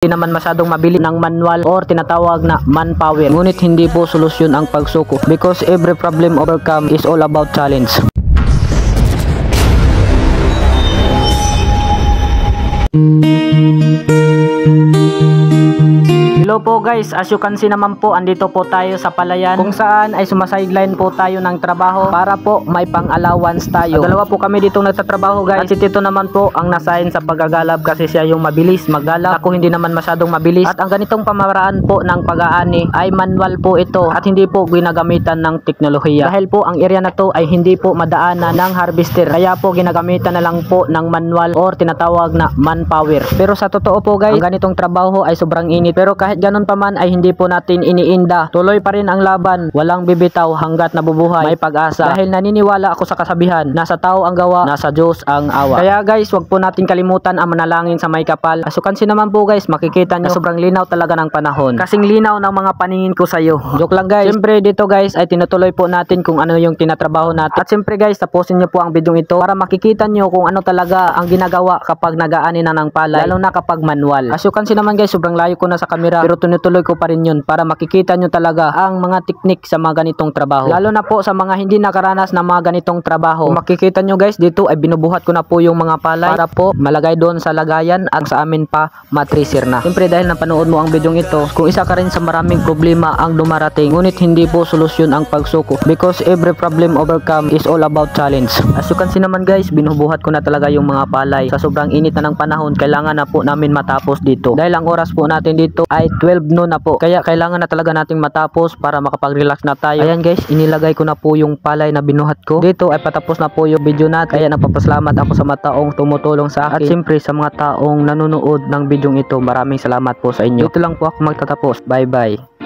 Hindi naman masyadong mabili ng manual or tinatawag na manpower. Ngunit hindi po solusyon ang pagsuko because every problem overcome is all about challenge. Hello po guys, as you can see naman po, andito po tayo sa palayan kung saan ay sumasideline po tayo ng trabaho para po may pang-allowance tayo. Dalawa po kami dito nagtatrabaho guys. At si Tito naman po ang nasahin sa paggagalab kasi siya yung mabilis maggalab. Ako hindi naman masyadong mabilis. At ang ganitong pamamaraan po ng pag-aani ay manual po ito at hindi po ginagamitan ng teknolohiya. Dahil po ang area na to ay hindi po madaanan ng harvester. Kaya po ginagamitan na lang po ng manual or tinatawag na manpower. Pero sa totoo po guys, ang ganitong trabaho ay sobrang init. Pero kahit ganun pa man ay hindi po natin iniinda. Tuloy pa rin ang laban. Walang bibitaw hanggat nabubuhay. May pag-asa. Dahil naniniwala ako sa kasabihan, nasa tao ang gawa, nasa Diyos ang awa. Kaya guys, wag po natin kalimutan ang manalangin sa may kapal. Asukansin naman po guys, makikita nyo sobrang linaw talaga ng panahon. Kasing linaw ng mga paningin ko sa'yo. Joke lang guys. Siyempre dito guys ay tinutuloy po natin kung ano yung tinatrabaho natin. At siyempre guys, tapusin nyo po ang video ito para makikita nyo kung ano talaga ang ginagawa kapag nag-aani na ng palay. Lalo na kapag manual. Asukansin naman guys, sobrang layo ko na sa camera. Pero tinutuloy ko pa rin yun para makikita nyo talaga ang mga teknik sa mga ganitong trabaho. Lalo na po sa mga hindi nakaranas ng mga ganitong trabaho. Kung makikita nyo guys, dito ay binubuhat ko na po yung mga palay para po malagay doon sa lagayan at sa amin pa matracer na. Siyempre dahil napanood mo ang video ito, kung isa ka rin sa maraming problema ang dumarating, ngunit hindi po solusyon ang pagsuko because every problem overcome is all about challenge. As you can see naman guys, binubuhat ko na talaga yung mga palay. Sa sobrang init na ng panahon, kailangan na po namin matapos dito. Dahil ang oras po natin dito ay 12 noon na po. Kaya kailangan na talaga nating matapos para makapag-relax na tayo. Ayan guys, inilagay ko na po yung palay na binuhat ko. Dito ay patapos na po yung video natin. Kaya nagpapasalamat ako sa mga taong tumutulong sa akin. At siyempre sa mga taong nanonood ng video ito, maraming salamat po sa inyo. Dito lang po ako magtatapos. Bye bye.